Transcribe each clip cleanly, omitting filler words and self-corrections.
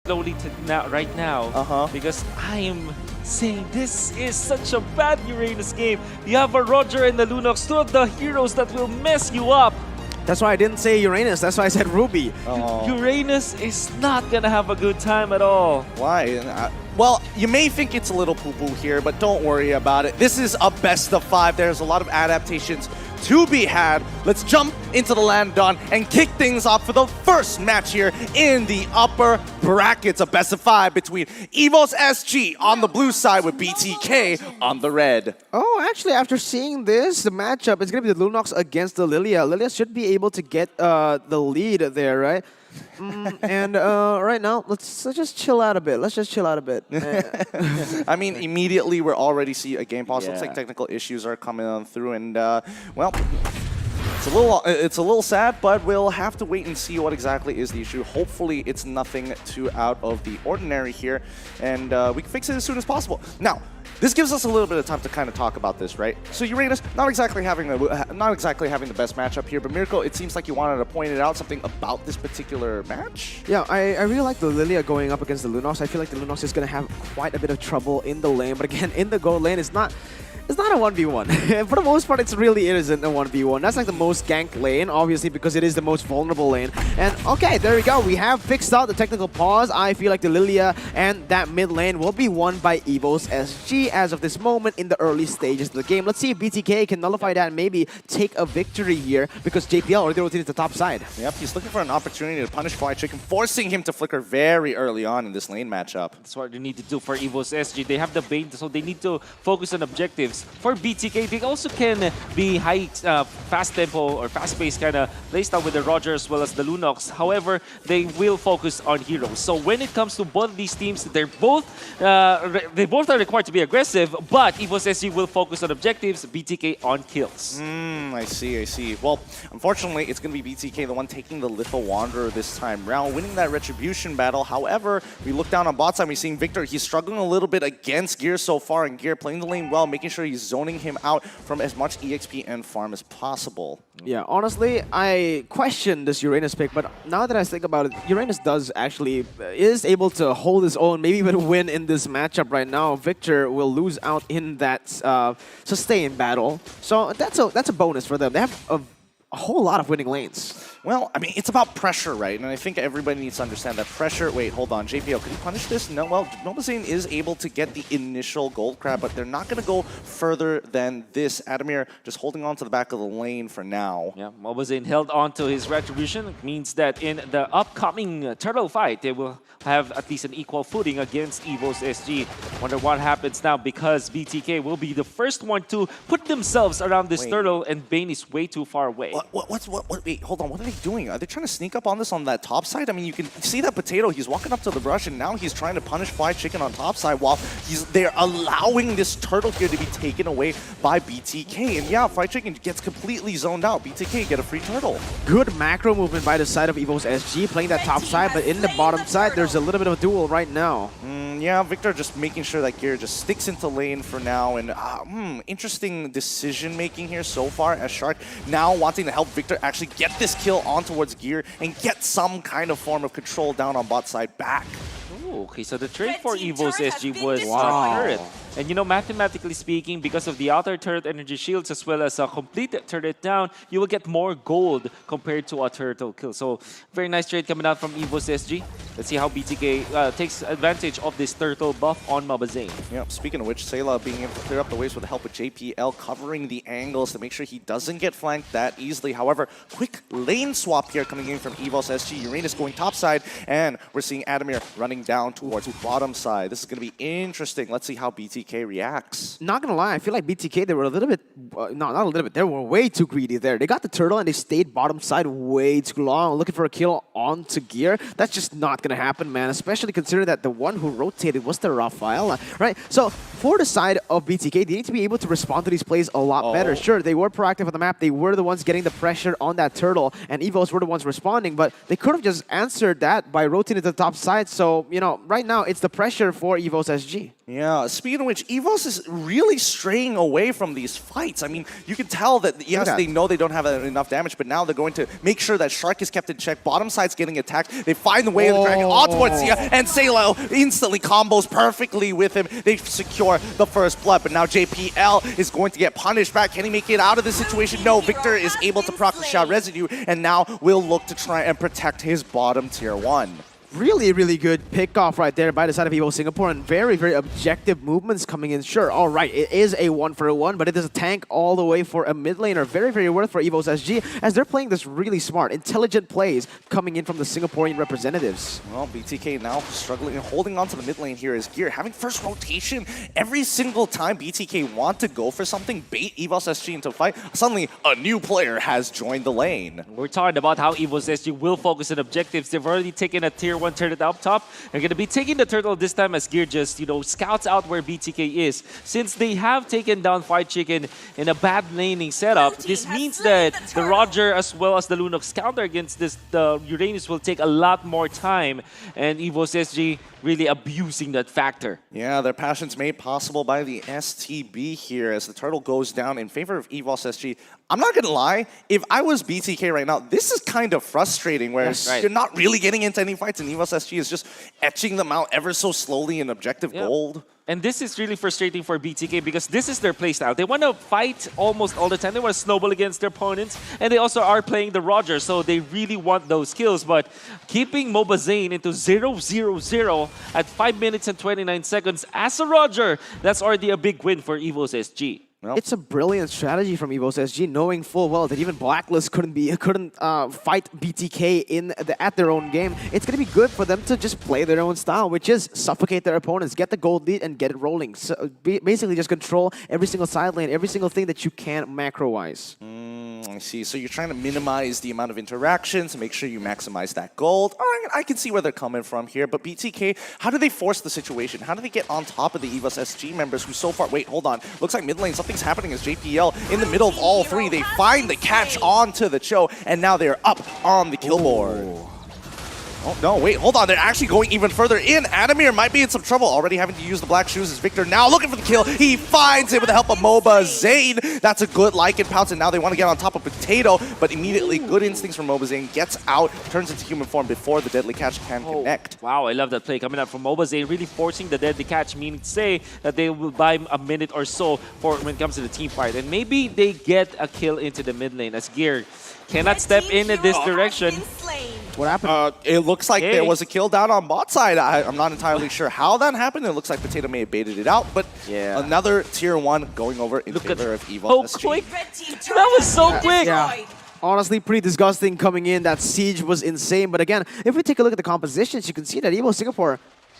slowly to now, right now, because I am saying this is such a bad Uranus game. You have a Roger and the Lunox, two of the heroes that will mess you up. That's why I didn't say Uranus. That's why I said Ruby. Uranus is not gonna have a good time at all. Why? Well, you may think it's a little poo-poo here, but don't worry about it. This is a best of 5. There's a lot of adaptations to be had. Let's jump into the Landon and kick things off for the first match here in the upper brackets. A best of 5 between EVOS SG on the blue side with BTK on the red. Oh, actually, after seeing this, the matchup is going to be the Lunox against the Lilia. Lilia should be able to get the lead there, right? And right now, let's just chill out a bit. Let's just chill out a bit. I mean, immediately we're already see a game pause. Looks like technical issues are coming on through, and well, it's a little sad, but we'll have to wait and see what exactly is the issue. Hopefully, it's nothing too out of the ordinary here, and we can fix it as soon as possible. Now, this gives us a little bit of time to kind of talk about this, right? So Uranus, not exactly having the best matchup here, but Miracle, it seems like you wanted to point it out, something about this particular match. Yeah, I really like the Lilia going up against the Lunox. I feel like the Lunox is going to have quite a bit of trouble in the lane, but again, in the gold lane, it's not a 1v1. For the most part, it really isn't a 1v1. That's like the most gank lane, obviously, because it is the most vulnerable lane. And okay, there we go. We have fixed out the technical pause. I feel like the Lilia and that mid lane will be won by EVOS SG as of this moment in the early stages of the game. Let's see if BTK can nullify that and maybe take a victory here, because JPL already rotated to the top side. Yep, he's looking for an opportunity to punish Fly Chicken, forcing him to flicker very early on in this lane matchup. That's what they need to do for EVOS SG. They have the bait, so they need to focus on objectives. For BTK, they also can be high, fast tempo or fast-paced kind of playstyle with the Roger as well as the Lunox. However, they will focus on heroes. So when it comes to both of these teams, they both are required to be aggressive, but EVOS SG will focus on objectives, BTK on kills. I see. Well, unfortunately, it's going to be BTK, the one taking the Little Wanderer this time round, winning that Retribution battle. However, we look down on bot side, we're seeing Victor. He's struggling a little bit against Gear so far, and Gear playing the lane well, making sure he's zoning him out from as much EXP and farm as possible. Yeah, honestly, I question this Uranus pick, but now that I think about it, Uranus is able to hold his own, maybe even win in this matchup right now. Victor will lose out in that sustain battle, so that's a bonus for them. They have a whole lot of winning lanes. Well, I mean, it's about pressure, right? And I think everybody needs to understand that pressure. Wait, hold on. JPL, can you punish this? No, well, Mobazane is able to get the initial gold crab, but they're not going to go further than this. Adamir just holding on to the back of the lane for now. Yeah, Mobazane held on to his retribution. It means that in the upcoming turtle fight, they will have at least an equal footing against EVOS SG. Wonder what happens now, because BTK will be the first one to put themselves around this turtle, and Bane is way too far away. Wait, hold on. What are they doing? Are they trying to sneak up on this on that top side? I mean, you can see that Potato. He's walking up to the brush, and now he's trying to punish Fly Chicken on top side while they're allowing this turtle here to be taken away by BTK. And yeah, Fly Chicken gets completely zoned out. BTK get a free turtle. Good macro movement by the side of EVOS SG, playing that top side, but in the bottom side, there's a little bit of a duel right now. Yeah, Victor just making sure that Gear just sticks into lane for now, and interesting decision-making here so far, as Shark now wanting to help Victor actually get this kill on towards Gear and get some kind of form of control down on bot side back. Ooh, okay, so the trade for EVOS SG was turret. And you know, mathematically speaking, because of the outer turret energy shields as well as a complete turret down, you will get more gold compared to a turtle kill. So very nice trade coming out from EVOS SG. Let's see how BTK takes advantage of this turtle buff on Mobazane. Yeah, speaking of which, Sayla being able to clear up the waves with the help of JPL, covering the angles to make sure he doesn't get flanked that easily. However, quick lane swap here coming in from EVOS SG. Uranus going top side, and we're seeing Adamir running down towards bottom side. This is going to be interesting. Let's see how BTK reacts. Not gonna lie, I feel like BTK, they were a little bit, no, not a little bit, they were way too greedy there. They got the turtle and they stayed bottom side way too long, looking for a kill onto Gear. That's just not gonna happen, man, especially considering that the one who rotated was the Raphael, right? So for the side of BTK, they need to be able to respond to these plays a lot better. Sure, they were proactive on the map, they were the ones getting the pressure on that turtle, and EVOS were the ones responding, but they could have just answered that by rotating to the top side. So, you know, right now it's the pressure for EVOS SG. Yeah, speaking of which, EVOS is really straying away from these fights. I mean, you can tell that, yes, they know they don't have enough damage, but now they're going to make sure that Shark is kept in check. Bottom side's getting attacked. They find the way of the dragon on towards Sia, and Sayla instantly combos perfectly with him. They secure the first blood, but now JPL is going to get punished back. Can he make it out of this situation? No, Victor is able to proc the shot residue, and now will look to try and protect his bottom tier 1. Really, really good pick-off right there by the side of EVOS Singapore, and very, very objective movements coming in. Sure, all right, it is a 1-for-1, but it is a tank all the way for a mid laner. Very, very worth for EVOS SG, as they're playing this really smart, intelligent plays coming in from the Singaporean representatives. Well, BTK now struggling and holding on to the mid lane here is Gear. Having first rotation every single time BTK want to go for something, bait EVOS SG into a fight, suddenly a new player has joined the lane. We're talking about how EVOS SG will focus on objectives. They've already taken a tier 1 turret up top. They're going to be taking the turtle this time as Gear just, scouts out where BTK is. Since they have taken down Fight Chicken in a bad laning setup, this means that the Roger as well as the Lunox counter against the Uranus will take a lot more time, and EVOS SG really abusing that factor. Yeah, their passion's made possible by the STB here as the turtle goes down in favor of EVOS SG. I'm not gonna lie, if I was BTK right now, this is kind of frustrating where you're not really getting into any fights and EVOS SG is just etching them out ever so slowly in objective gold. And this is really frustrating for BTK because this is their playstyle. They want to fight almost all the time. They want to snowball against their opponents. And they also are playing the Roger, so they really want those kills. But keeping MOBA Zane into 0-0-0 at 5 minutes and 29 seconds as a Roger, that's already a big win for EVOS SG. Well, it's a brilliant strategy from EVOS SG, knowing full well that even Blacklist couldn't fight BTK at their own game. It's going to be good for them to just play their own style, which is suffocate their opponents, get the gold lead, and get it rolling. So basically, just control every single side lane, every single thing that you can macro-wise. I see. So you're trying to minimize the amount of interactions, make sure you maximize that gold. All right, I can see where they're coming from here. But BTK, how do they force the situation? How do they get on top of the EVOS SG members who so far... Wait, hold on. Looks like mid lane, something's happening as JPL in the middle of all three. They find the catch onto the Cho, and now they're up on the kill board. Oh, no, wait, hold on. They're actually going even further in. Adamir might be in some trouble, already having to use the black shoes as Victor now looking for the kill. He finds it with the help of MOBA Zane. That's a good Lycan pounce, and now they want to get on top of Potato, but immediately good instincts from MOBA Zane. Gets out, turns into human form before the deadly catch can connect. Wow, I love that play coming out from MOBA Zane, really forcing the deadly catch, meaning to say that they will buy a minute or so for when it comes to the team fight. And maybe they get a kill into the mid lane as Gear cannot step in this direction. What happened? It looks like there was a kill down on bot side. I'm not entirely sure how that happened. It looks like Potato may have baited it out, but another tier 1 going over in favor of EVOS SG. Quick. That was so quick! Yeah. Honestly, pretty disgusting coming in. That siege was insane. But again, if we take a look at the compositions, you can see that EVOS Singapore,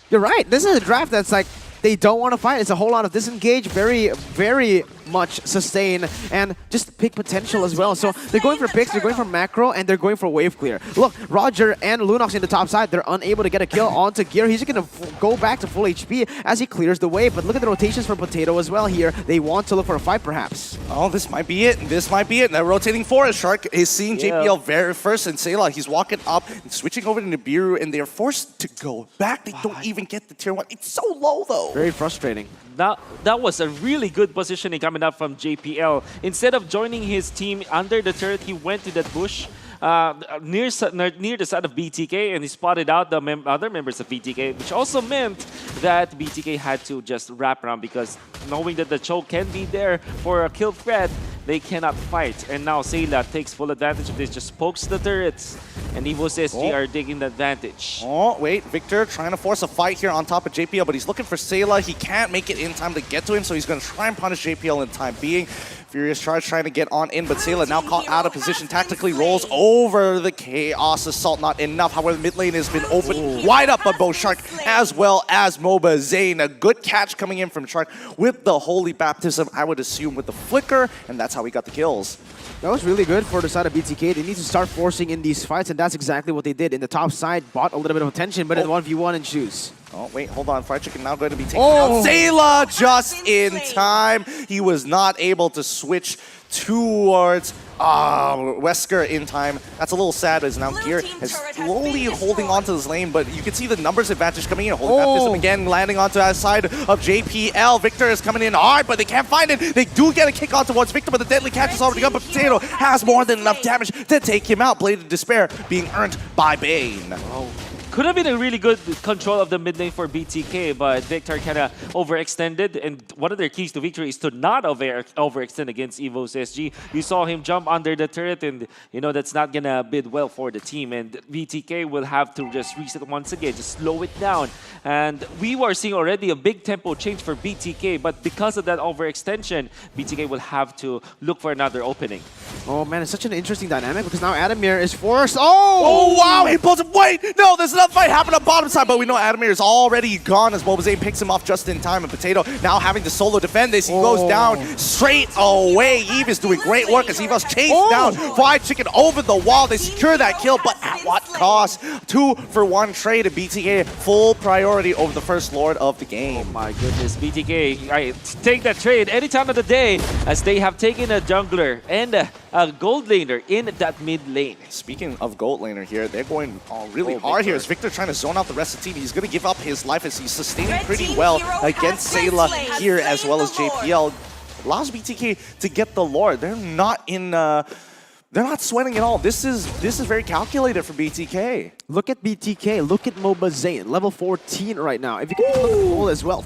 you're right. This is a draft that's like, they don't want to fight. It's a whole lot of disengage, very, very much sustain, and just pick potential as well. So they're going for picks, they're going for macro, and they're going for wave clear. Look, Roger and Lunox in the top side, they're unable to get a kill onto Gear. He's going to go back to full HP as he clears the wave. But look at the rotations for Potato as well here. They want to look for a fight, perhaps. Oh, this might be it. This might be it. They're rotating forest. Shark is seeing JPL very first, and Sayla, he's walking up and switching over to Nibiru, and they're forced to go back. They don't even get the tier 1. It's so low, though. Very frustrating. That was a really good positioning coming up from JPL. Instead of joining his team under the turret, he went to that bush near the side of BTK, and he spotted out the other members of BTK, which also meant that BTK had to just wrap around because knowing that the choke can be there for a kill threat, they cannot fight. And now Sayla takes full advantage of this, just pokes the turrets, and EVOS SG are taking the advantage. Oh, wait, Victor trying to force a fight here on top of JPL, but he's looking for Sayla. He can't make it in time to get to him, so he's going to try and punish JPL in time being. Furious Charge trying to get on in, but Sayla now caught out of position, tactically rolls over the Chaos Assault. Not enough. However, the mid lane has been opened wide up by both Shark as well as MOBA Zane. A good catch coming in from Shark with the Holy Baptism, I would assume, with the Flicker, and that's how we got the kills. That was really good for the side of BTK. They need to start forcing in these fights, and that's exactly what they did. In the top side, bought a little bit of attention, but in 1v1 and choose. Oh, wait, hold on. Fried Chicken now going to be taking out Sayla just in time. He was not able to switch towards Wesker in time. That's a little sad as now Gear is slowly holding on to this lane, but you can see the numbers advantage coming in. Holding baptism again, landing onto that side of JPL. Victor is coming in hard, but they can't find it. They do get a kick on towards Victor, but the deadly catch is already up, but Potato has more than enough damage to take him out. Blade of Despair being earned by Bane. Could have been a really good control of the mid lane for BTK, but Victor kind of overextended, and one of their keys to victory is to not overextend against EVOS SG. You saw him jump under the turret, and you know that's not gonna bid well for the team, and BTK will have to just reset once again, just slow it down. And we were seeing already a big tempo change for BTK, but because of that overextension, BTK will have to look for another opening. Oh man, it's such an interesting dynamic because now Adamir is forced. Oh wow, he pulls him. Wait, no, there's another fight happening on bottom side, but we know Adamir is already gone as MLBB picks him off just in time, and Potato now having to solo defend this. He goes down straight away. Eve is doing great work as EVOS chase down Fried Chicken over the wall. They secure that kill, but at what cost? 2-for-1 trade, and BTK full priority over the first Lord of the game. Oh my goodness, BTK, I take that trade any time of the day as they have taken a jungler and a gold laner in that mid lane. Speaking of gold laner here, they're going really hard here. As Victor trying to zone out the rest of the team, he's going to give up his life as he's sustaining pretty well against Sayla here as well as JPL. Allows BTK to get the Lord. They're not in... they're not sweating at all. This is very calculated for BTK. Look at BTK. Look at MLBB, level 14 right now. If you can look at the gold as well,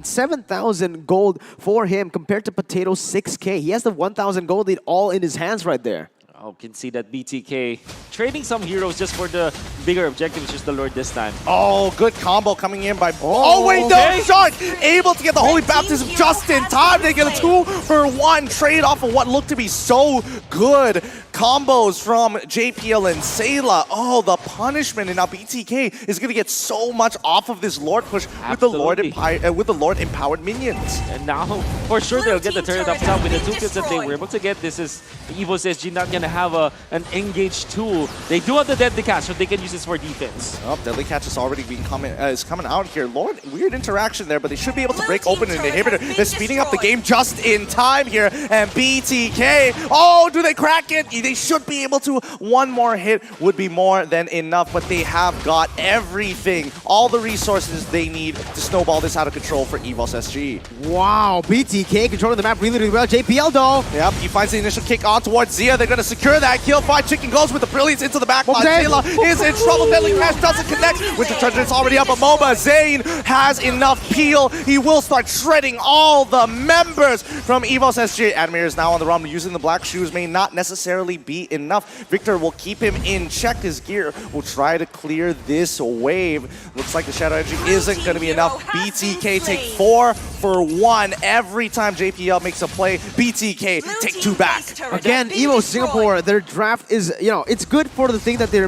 7,000 gold for him compared to Potato's 6K. He has the 1,000 gold lead all in his hands right there. Oh, can see that BTK trading some heroes just for the bigger objective, which is the Lord this time. Oh, good combo coming in by... Oh, wait, no, Shark able to get the Holy Baptism just in time. They get a 2-for-1 trade off of what looked to be so good combos from JPL and Sayla. Oh, the punishment, and now BTK is going to get so much off of this Lord push with the Lord empowered minions. And now, for sure, they'll get the turret up top with the 2 kills that they were able to get. This is EVOS SG not going to have an engaged tool. They do have the Deadly Catch, so they can use this for defense. Oh, Deadly Catch is already being coming out here. Lord, weird interaction there, but they should be able to break open an inhibitor. They're speeding up the game just in time here, and BTK, oh, do they crack it? They should be able to. One more hit would be more than enough, but they have got everything, all the resources they need to snowball this out of control for EVOS SG. Wow, BTK controlling the map really, really well. JPL though. Yep, he finds the initial kick on towards Zia. They're going to secure that kill. Fried Chicken goes with the brilliance into the back line. Sayla is in trouble. Deadly Catch doesn't connect. Winter Treasure is already up. But MOBA Zane has enough peel. He will start shredding all the members from EVOS SG. Adamir is now on the run. Using the black shoes may not necessarily be enough. Victor will keep him in check. His gear will try to clear this wave. Looks like the Shadow Energy isn't going to be enough. BTK take 4-for-1 every time JPL makes a play. BTK take 2 back. Again, EVO Singapore, their draft is, you know, it's good for the thing that they're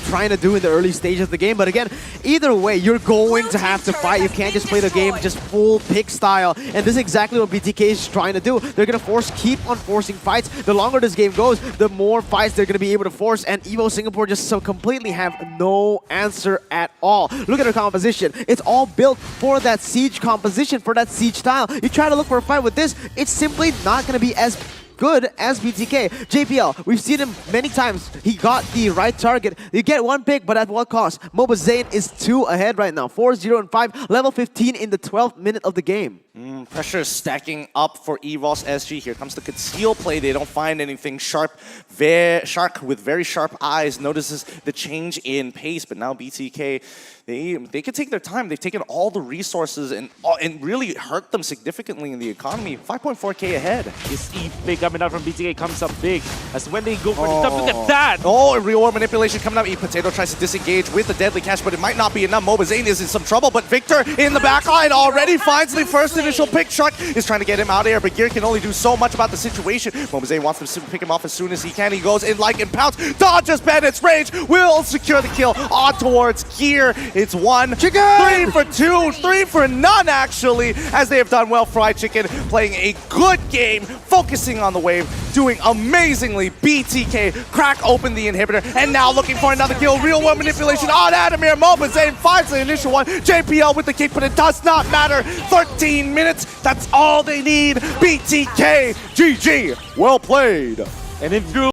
trying to do in the early stage of the game. But again, either way, you're going to have to fight. You can't just play the game just full pick style. And this is exactly what BTK is trying to do. They're going to keep on forcing fights. The longer this game goes, the more fights they're going to be able to force. And EVO Singapore just so completely have no answer at all. Look at their composition. It's all built for that siege composition, for that siege style. You try to look for a fight with this, it's simply not going to be as good as BTK. JPL, we've seen him many times. He got the right target. You get 1 pick, but at what cost? MOBA Zane is 2 ahead right now. 4-0-5, level 15 in the 12th minute of the game. Pressure is stacking up for EVOS SG. Here comes the conceal play. They don't find anything sharp. Shark with very sharp eyes notices the change in pace, but now BTK, they can take their time. They've taken all the resources and really hurt them significantly in the economy. 5.4K ahead. This Eve pick coming out from BTK comes up big as when they go for the top. Look at that! Oh, real war manipulation coming up. Potato tries to disengage with the Deadly Catch, but it might not be enough. MOBA Zane is in some trouble, but Victor in the backline already finds the first initial pick. Shark is trying to get him out of here, but Gear can only do so much about the situation. MOBA Zane wants to pick him off as soon as he can. He goes in like and pounce, dodges Bandit's rage, will secure the kill on towards Gear. It's 1, 3 for 2, 3 for none actually, as they have done well. Fried Chicken playing a good game, focusing on the wave. doing amazingly. BTK crack open the inhibitor, and now looking for another kill. Real world manipulation on Adamir. Mobazane finds the initial one. JPL with the kick, but it does not matter. 13 minutes, that's all they need. BTK, GG, well played. And if you